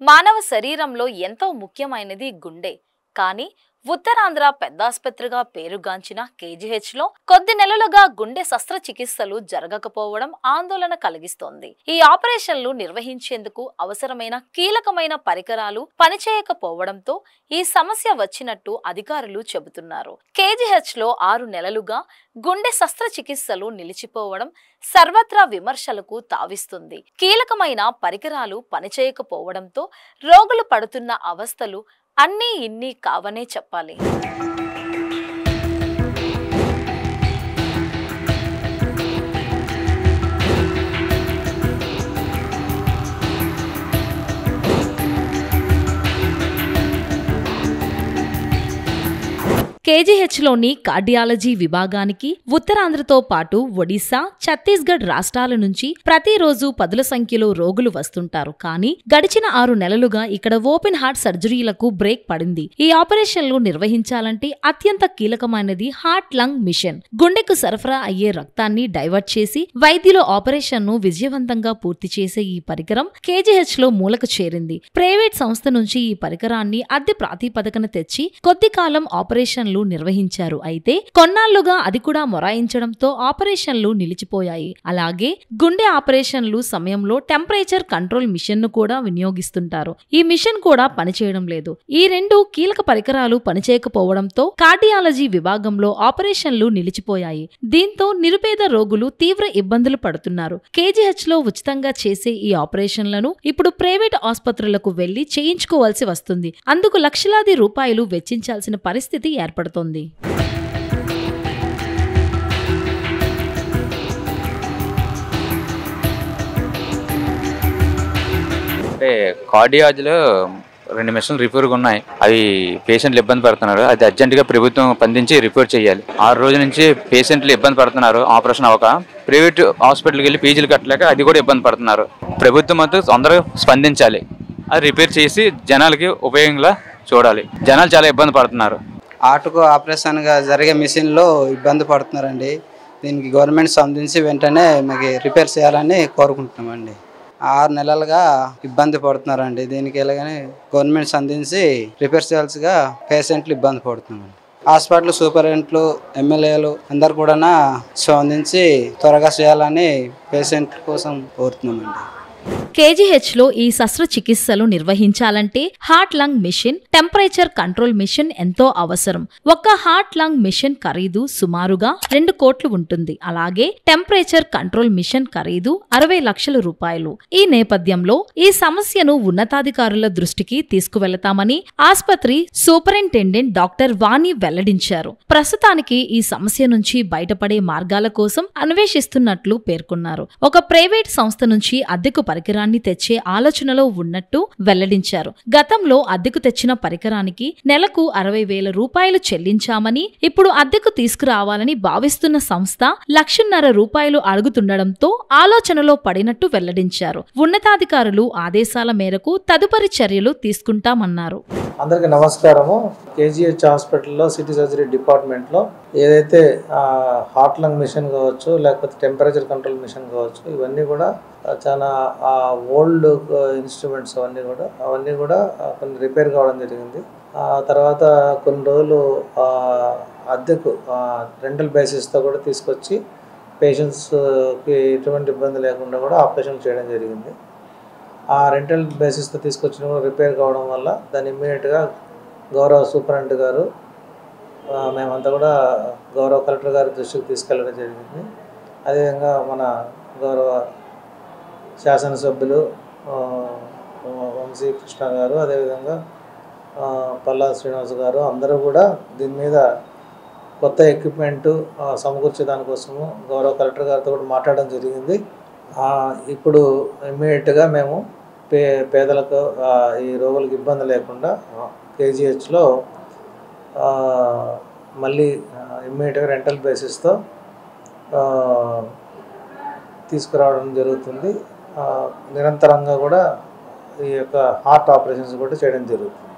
మానవ శరీరంలో ఎంతో ముఖ్యమైనది గుండె. కానీ ఉత్తరాంధ్ర పెద్దాస్పత్రిగా పేరుగాంచిన కేజీహెచ్లో కొద్ది నెలలుగా గుండె శస్త్రచికిత్సలు జరగకపోవడం ఆందోళన కలిగిస్తోంది. ఈ ఆపరేషన్లు నిర్వహించేందుకు అవసరమైన కీలకమైన పరికరాలు పనిచేయకపోవడంతో ఈ సమస్య వచ్చినట్టు అధికారులు చెబుతున్నారు. కేజీహెచ్లో 6 నెలలుగా గుండె శస్త్రచికిత్సలు నిలిచిపోవడం సర్వత్రా విమర్శలకు తావిస్తుంది. కీలకమైన పరికరాలు పనిచేయకపోవడంతో రోగులు పడుతున్న అవస్థలు అన్నీ ఇన్ని కావనే చెప్పాలి. కేజీహెచ్లోని కార్డియాలజీ విభాగానికి ఉత్తరాంధ్రతో పాటు ఒడిశా, ఛత్తీస్గఢ్ రాష్ట్రాల నుంచి ప్రతిరోజు పదుల సంఖ్యలో రోగులు వస్తుంటారు. కానీ గడిచిన 6 నెలలుగా ఇక్కడ ఓపెన్ హార్ట్ సర్జరీలకు బ్రేక్ పడింది. ఈ ఆపరేషన్లు నిర్వహించాలంటే అత్యంత కీలకమైనది హార్ట్ లంగ్ మిషన్. గుండెకు సరఫరా అయ్యే రక్తాన్ని డైవర్ట్ చేసి వైద్యులు ఆపరేషన్ను విజయవంతంగా పూర్తి చేసే ఈ పరికరం కేజీహెచ్లో మూలకు చేరింది. ప్రైవేట్ సంస్థ నుంచి ఈ పరికరాన్ని అద్దె ప్రాతిపదికన తెచ్చి కొద్ది కాలం ఆపరేషన్లు నిర్వహించారు. అయితే కొన్నాళ్లుగా అది కూడా మొరాయించడంతో ఆపరేషన్లు నిలిచిపోయాయి. అలాగే గుండె ఆపరేషన్లు సమయంలో టెంపరేచర్ కంట్రోల్ మిషన్ ను కూడా వినియోగిస్తుంటారు. ఈ మిషన్ కూడా పనిచేయడం లేదు. ఈ 2 కీలక పరికరాలు పనిచేయకపోవడంతో కార్డియాలజీ విభాగంలో ఆపరేషన్లు నిలిచిపోయాయి. దీంతో నిరుపేద రోగులు తీవ్ర ఇబ్బందులు పడుతున్నారు. కేజీహెచ్ లో ఉచితంగా చేసే ఈ ఆపరేషన్లను ఇప్పుడు ప్రైవేట్ ఆసుపత్రులకు వెళ్లి చేయించుకోవాల్సి వస్తుంది. అందుకు లక్షలాది రూపాయలు వెచ్చించాల్సిన పరిస్థితి ఏర్పడుతుంది. అంటే కార్డియాలజీలో 2 మిషన్లు రిపేర్గా ఉన్నాయి. అవి పేషెంట్లు ఇబ్బంది పడుతున్నారు. అది అర్జెంటుగా ప్రభుత్వం స్పందించి రిపేర్ చేయాలి. 6 రోజుల నుంచి పేషెంట్లు ఇబ్బంది పడుతున్నారు. ఆపరేషన్ అవ్వక ప్రైవేట్ హాస్పిటల్కి వెళ్ళి ఫీజులు కట్టలేక అది కూడా ఇబ్బంది పడుతున్నారు. ప్రభుత్వం మాత్రం తొందరగా స్పందించాలి. అది రిపేర్ చేసి జనాలకి ఉపయోగంగా చూడాలి. జనాలు చాలా ఇబ్బంది పడుతున్నారు. ఆటకు ఆపరేషన్గా జరిగే మిషన్లో ఇబ్బంది పడుతున్నారండి. దీనికి గవర్నమెంట్ స్పందించి వెంటనే మాకు రిపేర్ చేయాలని కోరుకుంటున్నామండి. 6 నెలలుగా ఇబ్బంది పడుతున్నారండి. దీనికి ఎలాగని గవర్నమెంట్ స్పందించి రిపేర్ చేయాల్సిగా పేషెంట్లు ఇబ్బంది పడుతున్నామండి. హాస్పిటల్ సూపరింటెండెంట్లు, ఎమ్మెల్యేలు అందరు కూడా స్పందించి త్వరగా చేయాలని పేషెంట్ కోసం కోరుతున్నామండి. కేజీహెచ్లో ఈ శస్త్రచికిత్సలు నిర్వహించాలంటే heart lung machine, temperature control machine ఎంతో అవసరం. ఒక్క హార్ట్ లంగ్ మిషన్ ఖరీదు సుమారుగా 2 కోట్లు ఉంటుంది. అలాగే టెంపరేచర్ కంట్రోల్ మిషన్ ఖరీదు 60 లక్షల రూపాయలు. ఈ నేపథ్యంలో ఈ సమస్యను ఉన్నతాధికారుల దృష్టికి తీసుకువెళతామని ఆస్పత్రి సూపరింటెండెంట్ డాక్టర్ వాణి వెల్లడించారు. ప్రస్తుతానికి ఈ సమస్య నుంచి బయటపడే మార్గాల కోసం అన్వేషిస్తున్నట్లు పేర్కొన్నారు. ఒక ప్రైవేట్ సంస్థ నుంచి అద్దెకు పరికరాన్ని తెచ్చే ఆలోచనలో ఉన్నట్టు వెల్లడించారు. గతంలో అద్దెకు తెచ్చిన పరికరానికి నెలకు 60,000 రూపాయలు చెల్లించామని, ఇప్పుడు అద్దెకు తీసుకురావాలని భావిస్తున్న సంస్థ 1,50,000 రూపాయలు అడుగుతుండడంతో ఆలోచనలో పడినట్టు వెల్లడించారు. ఉన్నతాధికారులు ఆదేశాల మేరకు తదుపరి చర్యలు తీసుకుంటామన్నారు. అందరికీ నమస్కారము. కేజీహెచ్ హాస్పిటల్లో సిటీ సర్జరీ డిపార్ట్మెంట్లో ఏదైతే హార్ట్ లంగ్ మిషన్ కావచ్చు, లేకపోతే టెంపరేచర్ కంట్రోల్ మిషన్ కావచ్చు, ఇవన్నీ కూడా చాలా ఓల్డ్ ఇన్స్ట్రుమెంట్స్ అవన్నీ కూడా కొన్ని రిపేర్ కావడం జరిగింది. తర్వాత కొన్ని రోజులు అద్దెకు రెంటల్ బేసిస్తో కూడా తీసుకొచ్చి పేషెంట్స్కి ఎటువంటి ఇబ్బంది లేకుండా కూడా ఆపరేషన్ చేయడం జరిగింది. ఆ రెంటల్ బేసిస్తో తీసుకొచ్చిన కూడా రిపేర్ కావడం వల్ల దాన్ని ఇమ్మీడియట్గా గౌరవ సూపరింటెండెంట్ గారు, మేమంతా కూడా గౌరవ కలెక్టర్ గారి దృష్టికి తీసుకెళ్ళడం జరిగింది. అదేవిధంగా మన గౌరవ శాసనసభ్యులు వంశీ కృష్ణ గారు, అదేవిధంగా పల్లా శ్రీనివాస్ గారు అందరూ కూడా దీని మీద కొత్త ఎక్విప్మెంటు సమకూర్చే దానికోసము గౌరవ కలెక్టర్ గారితో కూడా మాట్లాడడం జరిగింది. ఇప్పుడు ఇమ్మీడియట్గా మేము పేదలకు ఈ రోగులకు ఇబ్బంది లేకుండా కేజీహెచ్లో మళ్ళీ ఇమ్మీడియట్గా రెంటల్ బేసిస్తో తీసుకురావడం జరుగుతుంది. నిరంతరంగా కూడా ఈ యొక్క హార్ట్ ఆపరేషన్స్ కూడా చేయడం జరుగుతుంది.